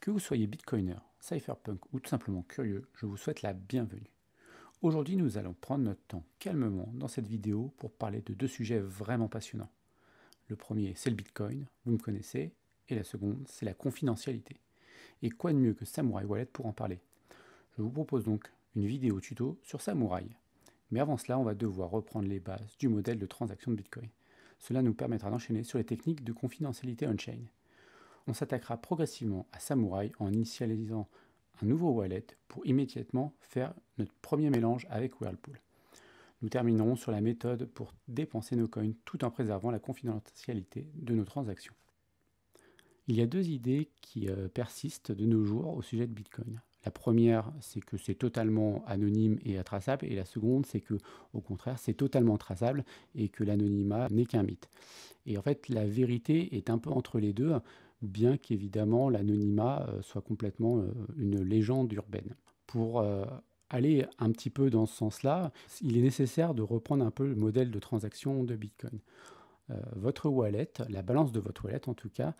Que vous soyez bitcoiner, cypherpunk ou tout simplement curieux, je vous souhaite la bienvenue. Aujourd'hui, nous allons prendre notre temps calmement dans cette vidéo pour parler de deux sujets vraiment passionnants. Le premier, c'est le bitcoin, vous me connaissez, et la seconde, c'est la confidentialité. Et quoi de mieux que Samurai Wallet pour en parler? Je vous propose donc une vidéo tuto sur Samurai. Mais avant cela, on va devoir reprendre les bases du modèle de transaction de bitcoin. Cela nous permettra d'enchaîner sur les techniques de confidentialité on-chain. On s'attaquera progressivement à Samurai en initialisant un nouveau wallet pour immédiatement faire notre premier mélange avec Whirlpool. Nous terminerons sur la méthode pour dépenser nos coins tout en préservant la confidentialité de nos transactions. Il y a deux idées qui persistent de nos jours au sujet de Bitcoin. La première, c'est que c'est totalement anonyme et intraçable, et la seconde, c'est que, au contraire, c'est totalement traçable et que l'anonymat n'est qu'un mythe. Et en fait, la vérité est un peu entre les deux, bien qu'évidemment l'anonymat soit complètement une légende urbaine. Pour aller un petit peu dans ce sens-là, il est nécessaire de reprendre un peu le modèle de transaction de Bitcoin. Votre wallet, la balance de votre wallet en tout cas,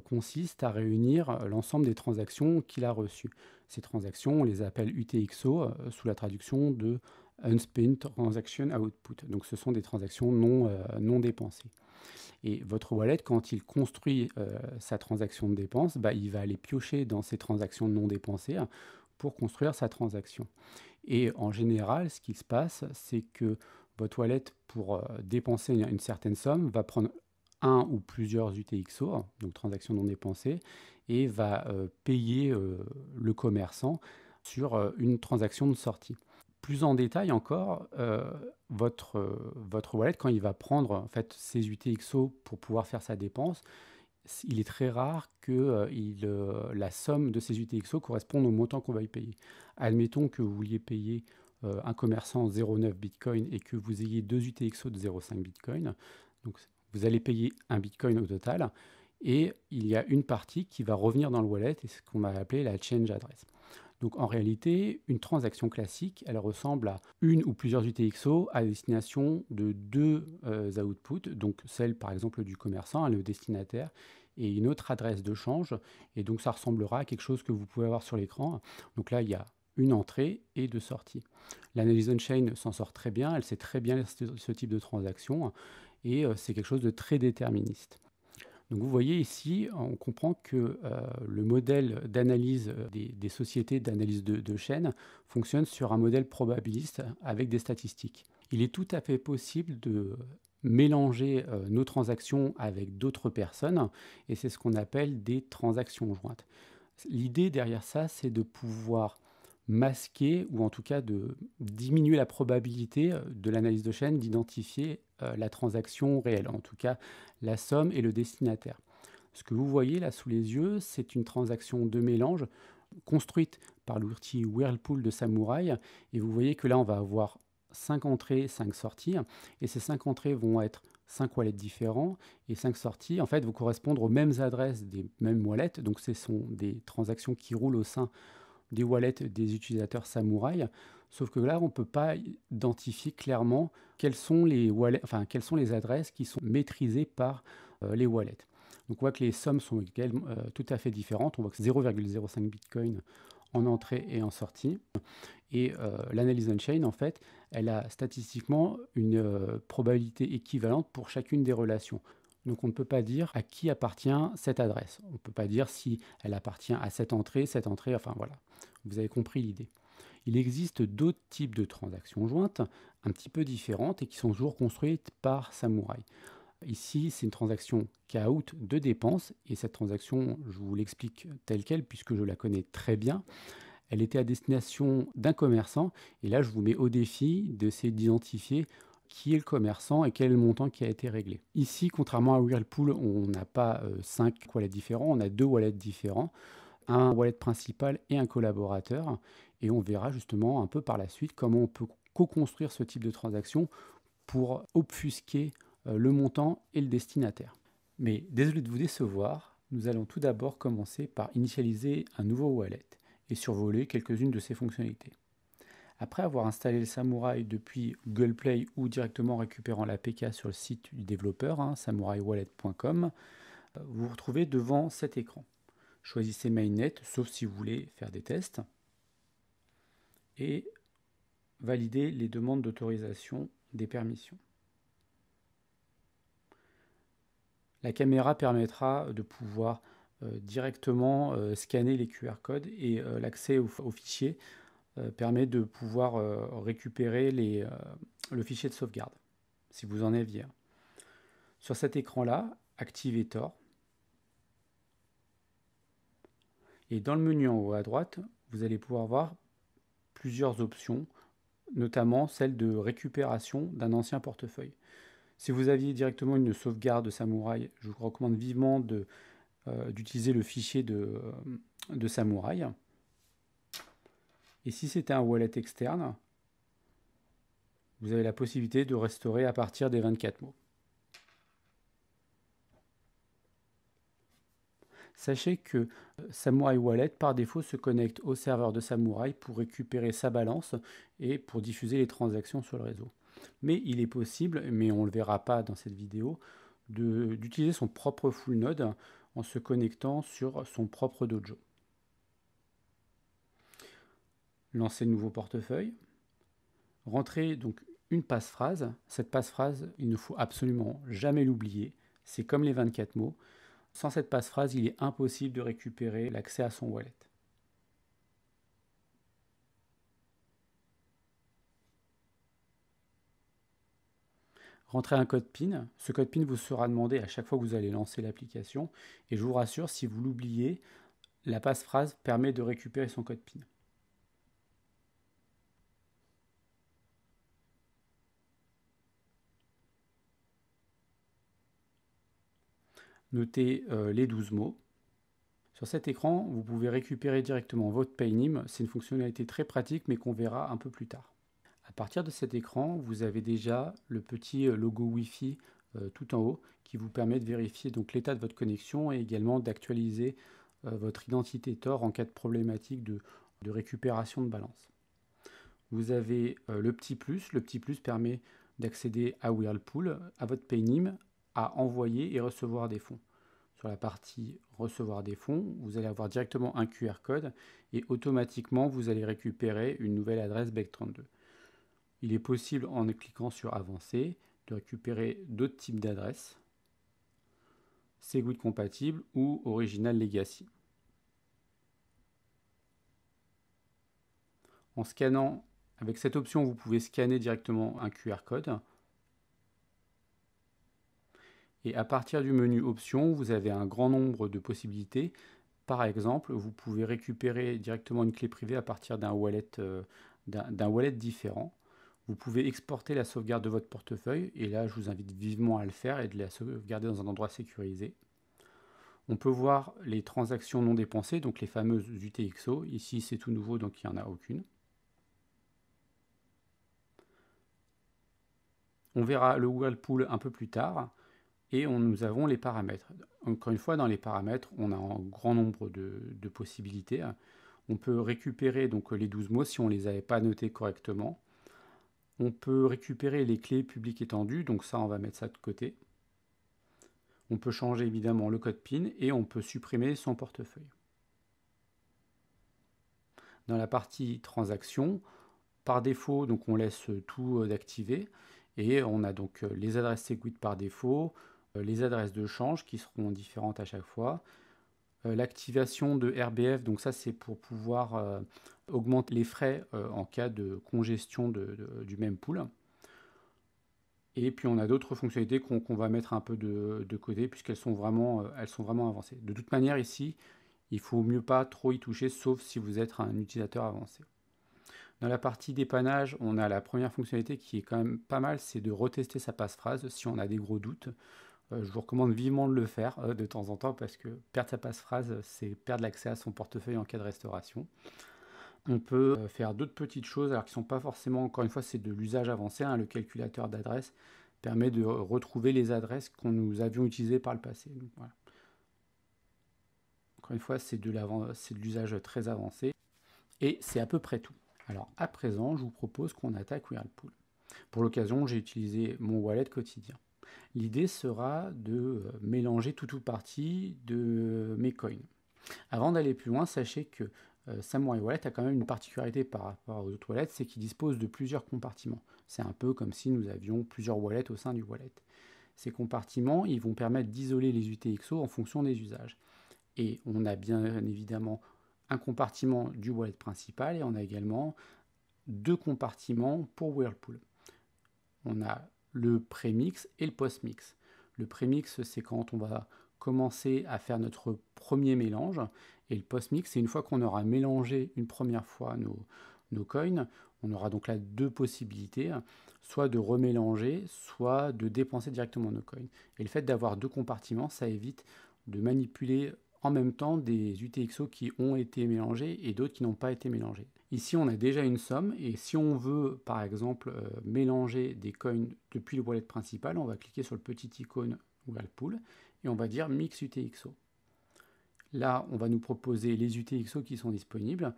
consiste à réunir l'ensemble des transactions qu'il a reçues. Ces transactions, on les appelle UTXO sous la traduction de Unspent Transaction Output. Donc ce sont des transactions non dépensées. Et votre wallet, quand il construit sa transaction de dépense, il va aller piocher dans ces transactions non dépensées pour construire sa transaction. Et en général, ce qui se passe, c'est que votre wallet, pour dépenser une certaine somme, va prendre un ou plusieurs UTXO, donc transactions non dépensées, et va payer le commerçant sur une transaction de sortie. Plus en détail encore, votre wallet, quand il va prendre en fait ses UTXO pour pouvoir faire sa dépense, il est très rare que la somme de ces UTXO corresponde au montant qu'on va y payer. Admettons que vous vouliez payer un commerçant 0,9 Bitcoin et que vous ayez deux UTXO de 0,5 Bitcoin. Donc vous allez payer un Bitcoin au total et il y a une partie qui va revenir dans le wallet et c'est ce qu'on va appeler la change address. Donc en réalité, une transaction classique, elle ressemble à une ou plusieurs UTXO à destination de deux outputs, donc celle par exemple du commerçant, le destinataire, et une autre adresse de change. Et donc ça ressemblera à quelque chose que vous pouvez avoir sur l'écran. Donc là, il y a une entrée et deux sorties. L'analyse on-chain s'en sort très bien, elle sait très bien ce type de transaction, et c'est quelque chose de très déterministe. Donc vous voyez ici, on comprend que le modèle d'analyse des sociétés d'analyse de chaînes fonctionne sur un modèle probabiliste avec des statistiques. Il est tout à fait possible de mélanger nos transactions avec d'autres personnes et c'est ce qu'on appelle des transactions jointes. L'idée derrière ça, c'est de pouvoir masquer ou en tout cas de diminuer la probabilité de l'analyse de chaîne d'identifier la transaction réelle, en tout cas la somme et le destinataire. Ce que vous voyez là sous les yeux, c'est une transaction de mélange construite par l'outil Whirlpool de Samurai et vous voyez que là on va avoir 5 entrées, 5 sorties et ces 5 entrées vont être 5 wallets différents et 5 sorties en fait vont correspondre aux mêmes adresses des mêmes wallets, donc ce sont des transactions qui roulent au sein des wallets des utilisateurs Samurai, sauf que là on ne peut pas identifier clairement quelles sont les adresses qui sont maîtrisées par les wallets. Donc on voit que les sommes sont tout à fait différentes, on voit que 0,05 Bitcoin en entrée et en sortie. Et l'analyse on-chain, en fait, elle a statistiquement une probabilité équivalente pour chacune des relations. Donc on ne peut pas dire à qui appartient cette adresse. On ne peut pas dire si elle appartient à cette entrée, enfin voilà. Vous avez compris l'idée. Il existe d'autres types de transactions jointes, un petit peu différentes et qui sont toujours construites par Samurai. Ici, c'est une transaction caout de dépenses et cette transaction, je vous l'explique telle quelle puisque je la connais très bien. Elle était à destination d'un commerçant et là, je vous mets au défi d'essayer d'identifier qui est le commerçant et quel est le montant qui a été réglé. Ici, contrairement à Whirlpool, on n'a pas 5 wallets différents, on a 2 wallets différents, un wallet principal et un collaborateur. Et on verra justement un peu par la suite comment on peut co-construire ce type de transaction pour obfusquer le montant et le destinataire. Mais désolé de vous décevoir, nous allons tout d'abord commencer par initialiser un nouveau wallet et survoler quelques-unes de ses fonctionnalités. Après avoir installé le Samurai depuis Google Play ou directement récupérant l'APK sur le site du développeur, samuraiwallet.com, vous vous retrouvez devant cet écran. Choisissez Mainnet, sauf si vous voulez faire des tests. Et validez les demandes d'autorisation des permissions. La caméra permettra de pouvoir directement scanner les QR codes et l'accès au fichier permet de pouvoir récupérer le fichier de sauvegarde, si vous en aviez un. Sur cet écran-là, activez Tor. Et dans le menu en haut à droite, vous allez pouvoir voir plusieurs options, notamment celle de récupération d'un ancien portefeuille. Si vous aviez directement une sauvegarde Samouraï, je vous recommande vivement d'utiliser le fichier de Samouraï. Et si c'était un wallet externe, vous avez la possibilité de restaurer à partir des 24 mots. Sachez que Samouraï Wallet, par défaut, se connecte au serveur de Samouraï pour récupérer sa balance et pour diffuser les transactions sur le réseau. Mais il est possible, mais on ne le verra pas dans cette vidéo, d'utiliser son propre full node en se connectant sur son propre dojo. Lancez le nouveau portefeuille. Rentrez donc une passphrase. Cette passphrase, il ne faut absolument jamais l'oublier. C'est comme les 24 mots. Sans cette passphrase, il est impossible de récupérer l'accès à son wallet. Rentrez un code PIN. Ce code PIN vous sera demandé à chaque fois que vous allez lancer l'application. Et je vous rassure, si vous l'oubliez, la passphrase permet de récupérer son code PIN. Notez les 12 mots. Sur cet écran, vous pouvez récupérer directement votre Paynim. C'est une fonctionnalité très pratique, mais qu'on verra un peu plus tard. À partir de cet écran, vous avez déjà le petit logo Wi-Fi tout en haut qui vous permet de vérifier donc l'état de votre connexion et également d'actualiser votre identité Tor en cas de problématique de récupération de balance. Vous avez le petit plus. Le petit plus permet d'accéder à Whirlpool, à votre Paynim, à envoyer et recevoir des fonds. Sur la partie recevoir des fonds, vous allez avoir directement un QR code et automatiquement vous allez récupérer une nouvelle adresse Bec32. Il est possible en cliquant sur avancer de récupérer d'autres types d'adresses, Segwit compatible ou Original Legacy. En scannant, avec cette option, vous pouvez scanner directement un QR code. Et à partir du menu Options, vous avez un grand nombre de possibilités. Par exemple, vous pouvez récupérer directement une clé privée à partir d'un wallet différent. Vous pouvez exporter la sauvegarde de votre portefeuille, et là je vous invite vivement à le faire et de la sauvegarder dans un endroit sécurisé. On peut voir les transactions non dépensées, donc les fameuses UTXO. Ici c'est tout nouveau, donc il n'y en a aucune. On verra le Whirlpool un peu plus tard. Et nous avons les paramètres. Encore une fois, dans les paramètres, on a un grand nombre de possibilités. On peut récupérer donc les 12 mots si on ne les avait pas notés correctement. On peut récupérer les clés publiques étendues, donc ça, on va mettre ça de côté. On peut changer évidemment le code PIN et on peut supprimer son portefeuille. Dans la partie transactions, par défaut, donc on laisse tout d'activer et on a donc les adresses Segwit par défaut, les adresses de change qui seront différentes à chaque fois, l'activation de RBF, donc ça c'est pour pouvoir augmenter les frais en cas de congestion du même pool. Et puis on a d'autres fonctionnalités qu'on va mettre un peu de côté puisqu'elles sont vraiment avancées. De toute manière ici, il faut mieux pas trop y toucher sauf si vous êtes un utilisateur avancé. Dans la partie dépannage, on a la première fonctionnalité qui est quand même pas mal, c'est de retester sa passphrase si on a des gros doutes. Je vous recommande vivement de le faire de temps en temps parce que perdre sa passphrase, c'est perdre l'accès à son portefeuille en cas de restauration. On peut faire d'autres petites choses, alors qui ne sont pas forcément, encore une fois, c'est de l'usage avancé. Le calculateur d'adresses permet de retrouver les adresses qu'on nous avions utilisées par le passé. Donc, voilà. Encore une fois, c'est de l'usage très avancé. Et c'est à peu près tout. Alors à présent, je vous propose qu'on attaque Whirlpool. Pour l'occasion, j'ai utilisé mon wallet quotidien. L'idée sera de mélanger tout ou partie de mes coins. Avant d'aller plus loin, sachez que Samurai Wallet a quand même une particularité par rapport aux autres wallets, c'est qu'il dispose de plusieurs compartiments. C'est un peu comme si nous avions plusieurs wallets au sein du wallet. Ces compartiments, ils vont permettre d'isoler les UTXO en fonction des usages. Et on a bien évidemment un compartiment du wallet principal et on a également deux compartiments pour Whirlpool. On a le pré-mix et le post-mix. Le pré-mix, c'est quand on va commencer à faire notre premier mélange. Et le post-mix, c'est une fois qu'on aura mélangé une première fois nos coins, on aura donc là deux possibilités, soit de remélanger, soit de dépenser directement nos coins. Et le fait d'avoir deux compartiments, ça évite de manipuler en même temps des UTXO qui ont été mélangés et d'autres qui n'ont pas été mélangés. Ici, on a déjà une somme et si on veut, par exemple, mélanger des coins depuis le wallet principal, on va cliquer sur le petit icône Whirlpool et on va dire Mix UTXO. Là, on va nous proposer les UTXO qui sont disponibles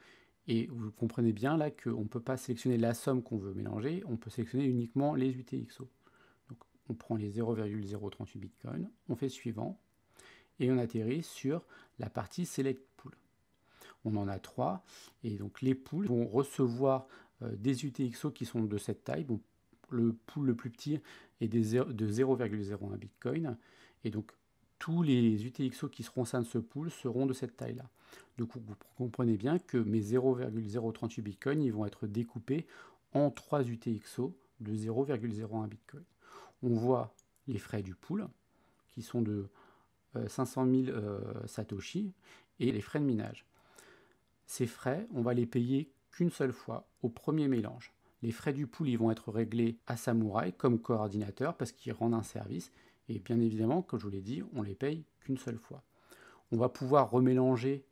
et vous comprenez bien là qu'on ne peut pas sélectionner la somme qu'on veut mélanger, on peut sélectionner uniquement les UTXO. Donc, on prend les 0,038 Bitcoin, on fait suivant et on atterrit sur la partie Select Pool. On en a 3 et donc les pools vont recevoir des UTXO qui sont de cette taille. Bon, le pool le plus petit est de 0,01 Bitcoin et donc tous les UTXO qui seront au sein de ce pool seront de cette taille-là. Donc vous comprenez bien que mes 0,038 Bitcoin ils vont être découpés en 3 UTXO de 0,01 Bitcoin. On voit les frais du pool qui sont de 500 000 Satoshi et les frais de minage. Ces frais, on va les payer qu'une seule fois, au premier mélange. Les frais du pool ils vont être réglés à Samurai comme coordinateur parce qu'ils rendent un service. Et bien évidemment, comme je vous l'ai dit, on les paye qu'une seule fois. On va pouvoir remélanger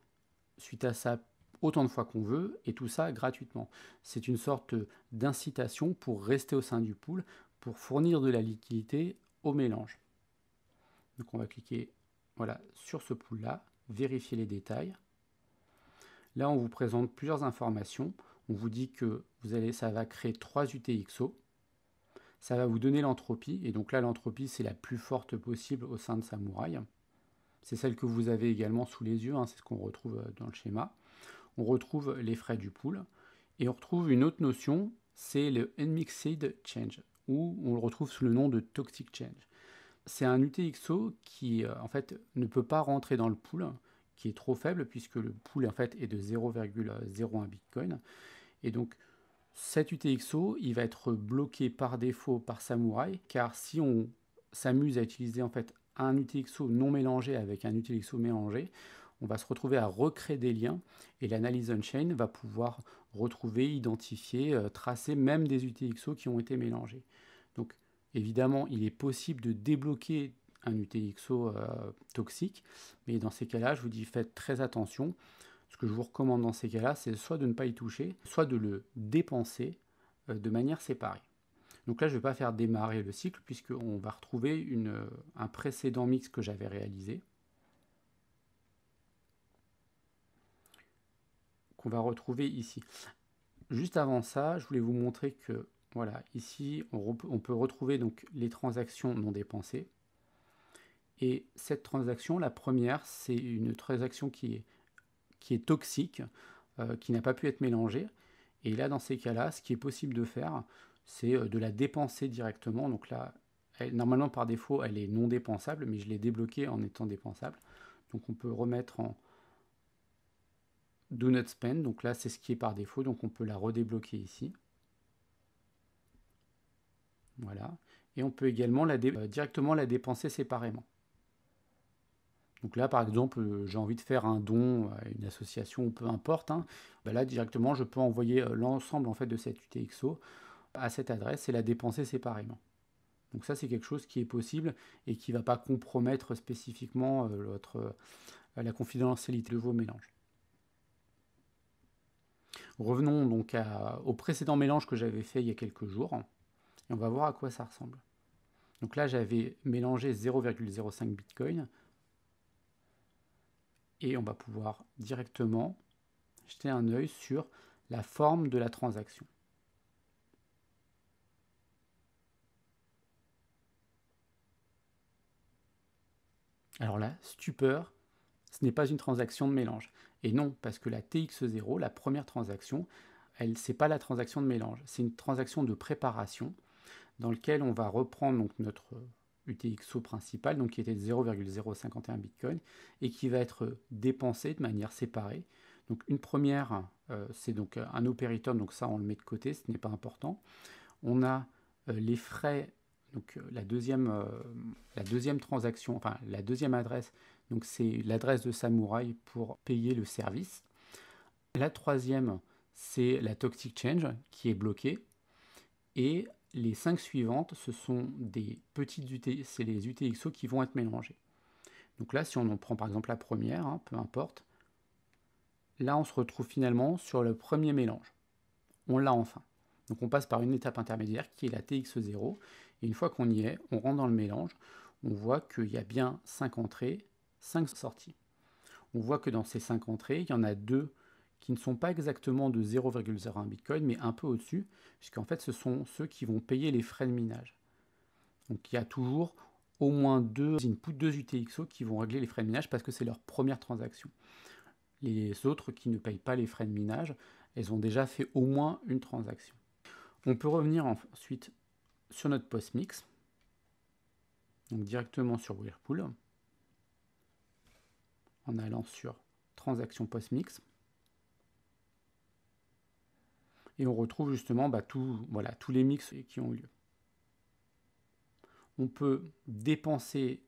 suite à ça autant de fois qu'on veut et tout ça gratuitement. C'est une sorte d'incitation pour rester au sein du pool, pour fournir de la liquidité au mélange. Donc on va cliquer voilà, sur ce pool-là, vérifier les détails. Là, on vous présente plusieurs informations. On vous dit que ça va créer 3 UTXO. Ça va vous donner l'entropie. Et donc là, l'entropie, c'est la plus forte possible au sein de Samurai. C'est celle que vous avez également sous les yeux. C'est ce qu'on retrouve dans le schéma. On retrouve les frais du pool. Et on retrouve une autre notion, c'est le Unmixed Change, où on le retrouve sous le nom de Toxic Change. C'est un UTXO qui, en fait, ne peut pas rentrer dans le pool, qui est trop faible puisque le pool en fait est de 0,01 Bitcoin. Et donc cet UTXO, il va être bloqué par défaut par Samurai, car si on s'amuse à utiliser en fait un UTXO non mélangé avec un UTXO mélangé, on va se retrouver à recréer des liens et l'analyse on-chain va pouvoir retrouver, identifier, tracer même des UTXO qui ont été mélangés. Donc évidemment, il est possible de débloquer un UTXO toxique, mais dans ces cas-là, je vous dis faites très attention. Ce que je vous recommande dans ces cas-là, c'est soit de ne pas y toucher, soit de le dépenser de manière séparée. Donc là, je ne vais pas faire démarrer le cycle, puisqu'on va retrouver un précédent mix que j'avais réalisé, qu'on va retrouver ici. Juste avant ça, je voulais vous montrer que, voilà, ici, on peut retrouver donc les transactions non dépensées. Et cette transaction, la première, c'est une transaction qui est toxique, qui n'a pas pu être mélangée. Et là, dans ces cas-là, ce qui est possible de faire, c'est de la dépenser directement. Donc là, normalement, par défaut, elle est non dépensable, mais je l'ai débloquée en étant dépensable. Donc on peut remettre en Do Not Spend. Donc là, c'est ce qui est par défaut. Donc on peut la redébloquer ici. Voilà. Et on peut également directement la dépenser séparément. Donc là, par exemple, j'ai envie de faire un don à une association ou peu importe. Là, directement, je peux envoyer l'ensemble en fait, de cette UTXO à cette adresse et la dépenser séparément. Donc ça, c'est quelque chose qui est possible et qui ne va pas compromettre spécifiquement la confidentialité de vos mélanges. Revenons donc au précédent mélange que j'avais fait il y a quelques jours et on va voir à quoi ça ressemble. Donc là, j'avais mélangé 0,05 Bitcoin. Et on va pouvoir directement jeter un œil sur la forme de la transaction. Alors là, stupeur, ce n'est pas une transaction de mélange. Et non, parce que la TX0, la première transaction, ce n'est pas la transaction de mélange, c'est une transaction de préparation dans laquelle on va reprendre donc, notre UTXO principal, donc qui était de 0,051 Bitcoin, et qui va être dépensé de manière séparée. Donc une première, c'est donc un operatum, donc ça on le met de côté, ce n'est pas important. On a les frais, donc la deuxième transaction, enfin la deuxième adresse, donc c'est l'adresse de Samouraï pour payer le service. La troisième, c'est la Toxic Change qui est bloquée. Et les 5 suivantes, ce sont des petites c'est les UTXO qui vont être mélangées. Donc là, si on en prend par exemple la première, hein, peu importe, là on se retrouve finalement sur le premier mélange. On l'a enfin. Donc on passe par une étape intermédiaire qui est la TX0. Et une fois qu'on y est, on rentre dans le mélange. On voit qu'il y a bien 5 entrées, 5 sorties. On voit que dans ces 5 entrées, il y en a 2 qui ne sont pas exactement de 0,01 Bitcoin, mais un peu au-dessus, puisqu'en fait, ce sont ceux qui vont payer les frais de minage. Donc il y a toujours au moins 2 inputs, 2 UTXO qui vont régler les frais de minage parce que c'est leur première transaction. Les autres qui ne payent pas les frais de minage, elles ont déjà fait au moins une transaction. On peut revenir ensuite sur notre postmix, donc directement sur Whirlpool, en allant sur transaction postmix. Et on retrouve justement tous les mix qui ont eu lieu. On peut dépenser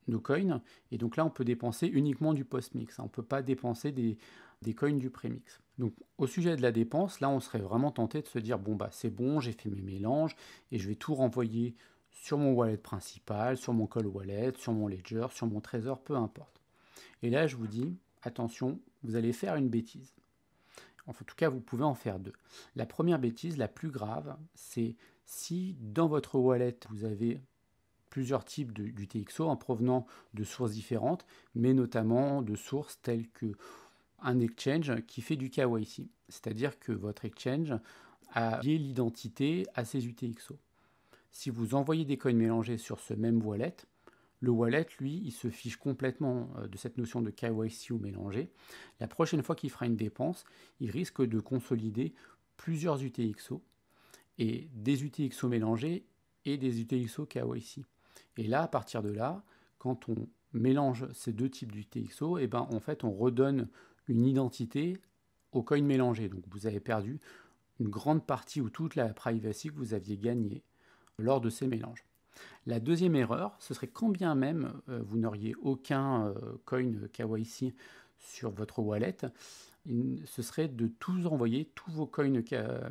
nos coins, et donc là on peut dépenser uniquement du post-mix, on ne peut pas dépenser des coins du pré-mix. Donc au sujet de la dépense, là on serait vraiment tenté de se dire bon bah c'est bon, j'ai fait mes mélanges, et je vais tout renvoyer sur mon wallet principal, sur mon cold wallet, sur mon ledger, sur mon trésor, peu importe. Et là je vous dis, attention, vous allez faire une bêtise. Enfin, en tout cas, vous pouvez en faire 2. La première bêtise, la plus grave, c'est si dans votre wallet, vous avez plusieurs types d'UTXO en provenant de sources différentes, mais notamment de sources telles que un exchange qui fait du KYC. C'est-à-dire que votre exchange a lié l'identité à ses UTXO. Si vous envoyez des coins mélangés sur ce même wallet, le wallet, lui, il se fiche complètement de cette notion de KYC ou mélangé. La prochaine fois qu'il fera une dépense, il risque de consolider plusieurs UTXO, et des UTXO mélangés et des UTXO KYC. Et là, à partir de là, quand on mélange ces deux types d'UTXO, et ben, en fait, on redonne une identité au coin mélangé. Donc vous avez perdu une grande partie ou toute la privacy que vous aviez gagnée lors de ces mélanges. La deuxième erreur, ce serait quand bien même vous n'auriez aucun coin KYC sur votre wallet, ce serait de tous envoyer tous vos coins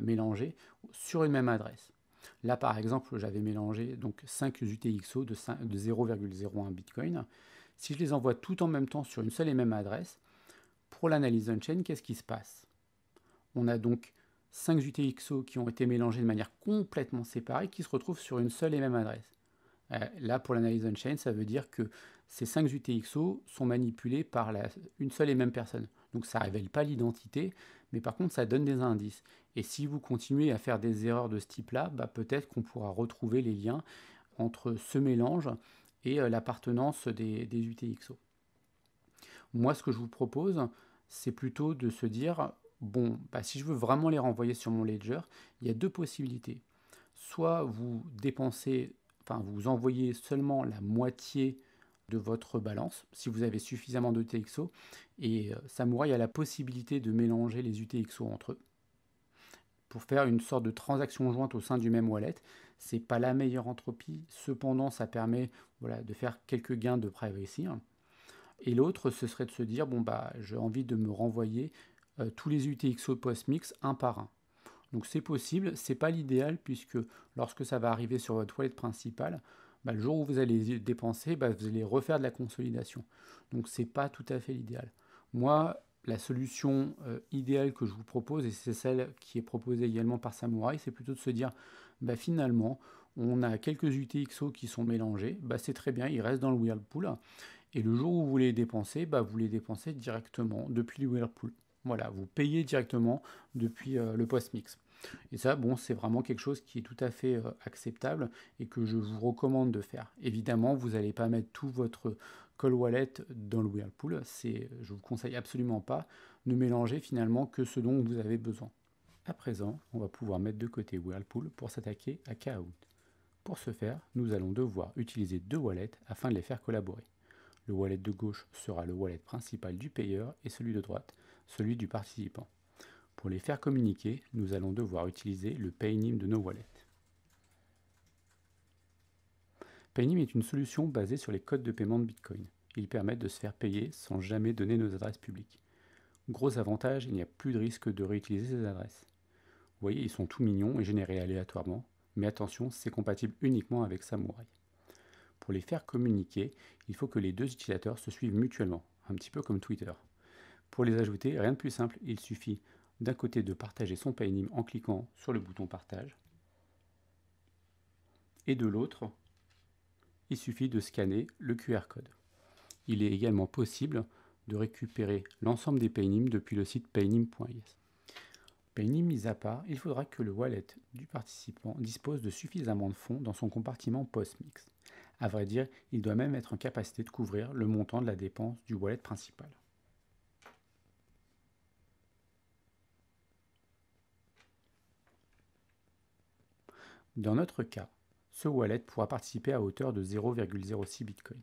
mélangés sur une même adresse. Là par exemple, j'avais mélangé donc 5 UTXO de 0,01 Bitcoin. Si je les envoie tout en même temps sur une seule et même adresse, pour l'analyse on-chain, qu'est-ce qui se passe? On a donc 5 UTXO qui ont été mélangés de manière complètement séparée qui se retrouvent sur une seule et même adresse. Là, pour l'analyse on-chain, ça veut dire que ces 5 UTXO sont manipulés par une seule et même personne. Donc ça ne révèle pas l'identité, mais par contre ça donne des indices. Et si vous continuez à faire des erreurs de ce type-là, peut-être qu'on pourra retrouver les liens entre ce mélange et l'appartenance des UTXO. Moi, ce que je vous propose, c'est plutôt de se dire, bon, si je veux vraiment les renvoyer sur mon ledger, il y a 2 possibilités. Soit vous vous envoyez seulement la moitié de votre balance, si vous avez suffisamment de UTXO, et Samouraï a la possibilité de mélanger les UTXO entre eux pour faire une sorte de transaction jointe au sein du même wallet. C'est pas la meilleure entropie, cependant ça permet de faire quelques gains de privacy. Et l'autre, ce serait de se dire, j'ai envie de me renvoyer tous les UTXO post-mix un par un. Donc c'est possible, c'est pas l'idéal puisque lorsque ça va arriver sur votre wallet principal, le jour où vous allez dépenser, vous allez refaire de la consolidation. Donc c'est pas tout à fait l'idéal. Moi, la solution idéale que je vous propose, et c'est celle qui est proposée également par Samouraï, c'est plutôt de se dire, finalement, on a quelques UTXO qui sont mélangés, c'est très bien, ils restent dans le Whirlpool, et le jour où vous les dépensez, vous les dépensez directement depuis le Whirlpool. Voilà, vous payez directement depuis le post-mix. Et ça, c'est vraiment quelque chose qui est tout à fait acceptable et que je vous recommande de faire. Évidemment, vous n'allez pas mettre Cold Wallet dans le Whirlpool, je vous conseille absolument pas. Ne mélangez finalement que ce dont vous avez besoin. À présent, on va pouvoir mettre de côté Whirlpool pour s'attaquer à Kahoot. Pour ce faire, nous allons devoir utiliser deux wallets afin de les faire collaborer. Le wallet de gauche sera le wallet principal du payeur et celui de droite, celui du participant. Pour les faire communiquer, nous allons devoir utiliser le Paynim de nos wallets. Paynim est une solution basée sur les codes de paiement de Bitcoin. Ils permettent de se faire payer sans jamais donner nos adresses publiques. Gros avantage, il n'y a plus de risque de réutiliser ces adresses. Vous voyez, ils sont tout mignons et générés aléatoirement, mais attention, c'est compatible uniquement avec Samurai. Pour les faire communiquer, il faut que les deux utilisateurs se suivent mutuellement, un petit peu comme Twitter. Pour les ajouter, rien de plus simple, il suffit d'un côté de partager son Paynim en cliquant sur le bouton partage, et de l'autre, il suffit de scanner le QR code. Il est également possible de récupérer l'ensemble des Paynim depuis le site paynim.is. Paynim mis à part, il faudra que le wallet du participant dispose de suffisamment de fonds dans son compartiment postmix. À vrai dire, il doit même être en capacité de couvrir le montant de la dépense du wallet principal. Dans notre cas, ce wallet pourra participer à hauteur de 0,06 Bitcoin.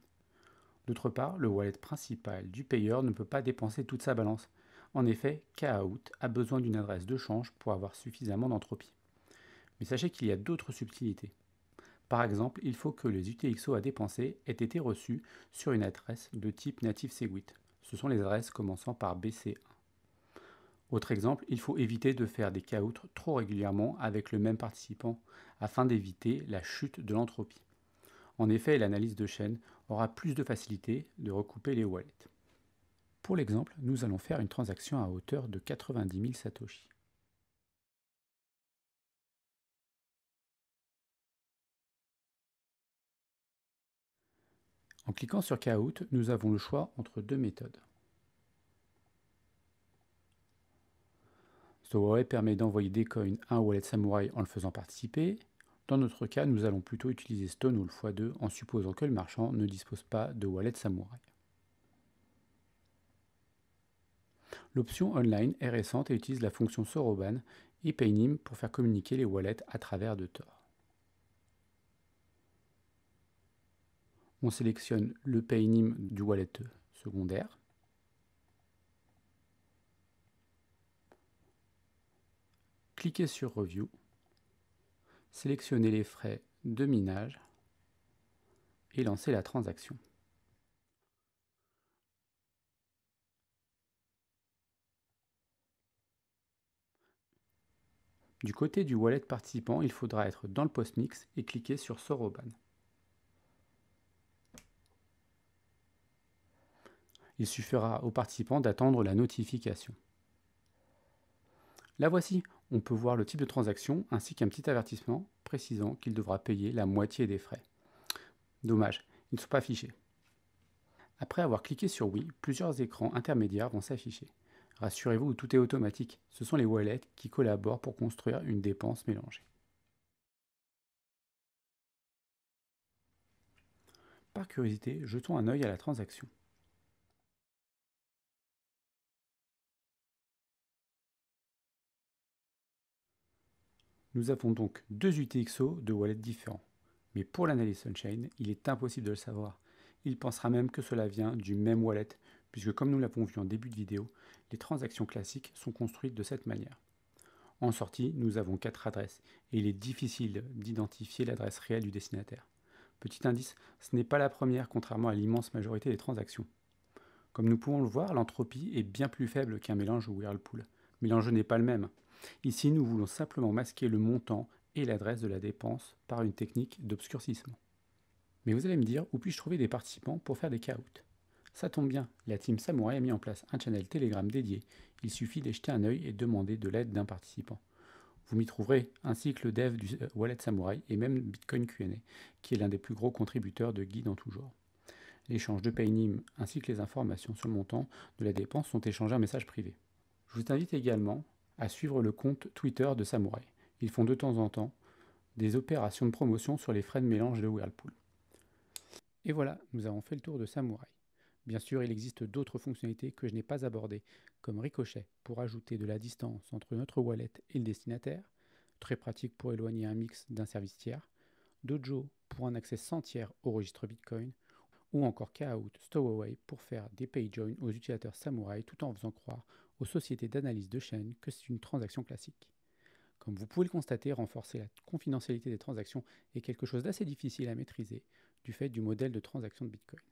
D'autre part, le wallet principal du payeur ne peut pas dépenser toute sa balance. En effet, Kahoot a besoin d'une adresse de change pour avoir suffisamment d'entropie. Mais sachez qu'il y a d'autres subtilités. Par exemple, il faut que les UTXO à dépenser aient été reçus sur une adresse de type native Segwit. Ce sont les adresses commençant par BC1. Autre exemple, il faut éviter de faire des Kahoot trop régulièrement avec le même participant afin d'éviter la chute de l'entropie. En effet, l'analyse de chaîne aura plus de facilité de recouper les wallets. Pour l'exemple, nous allons faire une transaction à hauteur de 90 000 Satoshi. En cliquant sur Kahoot, nous avons le choix entre deux méthodes. Ce wallet permet d'envoyer des coins à un wallet Samurai en le faisant participer. Dans notre cas, nous allons plutôt utiliser Stonewall x2 en supposant que le marchand ne dispose pas de wallet Samurai. L'option online est récente et utilise la fonction Soroban et Paynim pour faire communiquer les wallets à travers de Tor. On sélectionne le Paynim du wallet secondaire. Cliquez sur Review. Sélectionnez les frais de minage et lancez la transaction. Du côté du wallet participant, il faudra être dans le postmix et cliquer sur Soroban. Il suffira aux participants d'attendre la notification. La voici, on peut voir le type de transaction ainsi qu'un petit avertissement précisant qu'il devra payer la moitié des frais. Dommage, ils ne sont pas affichés. Après avoir cliqué sur Oui, plusieurs écrans intermédiaires vont s'afficher. Rassurez-vous, tout est automatique, ce sont les wallets qui collaborent pour construire une dépense mélangée. Par curiosité, jetons un œil à la transaction. Nous avons donc deux UTXO de wallets différents. Mais pour l'analyse on-chain, il est impossible de le savoir. Il pensera même que cela vient du même wallet, puisque comme nous l'avons vu en début de vidéo, les transactions classiques sont construites de cette manière. En sortie, nous avons 4 adresses, et il est difficile d'identifier l'adresse réelle du destinataire. Petit indice, ce n'est pas la première, contrairement à l'immense majorité des transactions. Comme nous pouvons le voir, l'entropie est bien plus faible qu'un mélange ou Whirlpool. Mais l'enjeu n'est pas le même. Ici, nous voulons simplement masquer le montant et l'adresse de la dépense par une technique d'obscurcissement. Mais vous allez me dire, où puis-je trouver des participants pour faire des Kahoot? Ça tombe bien, la team Samurai a mis en place un channel Telegram dédié. Il suffit d'y jeter un œil et demander de l'aide d'un participant. Vous m'y trouverez, ainsi que le dev du Wallet Samurai et même Bitcoin Q&A, qui est l'un des plus gros contributeurs de guides en tout genre. L'échange de Paynim ainsi que les informations sur le montant de la dépense sont échangés en message privé. Je vous invite également à suivre le compte Twitter de Samurai. Ils font de temps en temps des opérations de promotion sur les frais de mélange de Whirlpool. Et voilà, nous avons fait le tour de Samurai. Bien sûr, il existe d'autres fonctionnalités que je n'ai pas abordées, comme Ricochet pour ajouter de la distance entre notre wallet et le destinataire, très pratique pour éloigner un mix d'un service tiers, Dojo pour un accès sans tiers au registre Bitcoin, ou encore Kahoot Stowaway pour faire des payjoins aux utilisateurs Samurai tout en faisant croire aux sociétés d'analyse de chaîne que c'est une transaction classique. Comme vous pouvez le constater, renforcer la confidentialité des transactions est quelque chose d'assez difficile à maîtriser du fait du modèle de transaction de Bitcoin.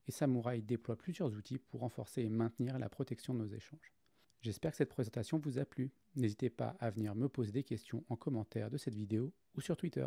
Et Samurai déploie plusieurs outils pour renforcer et maintenir la protection de nos échanges. J'espère que cette présentation vous a plu. N'hésitez pas à venir me poser des questions en commentaire de cette vidéo ou sur Twitter.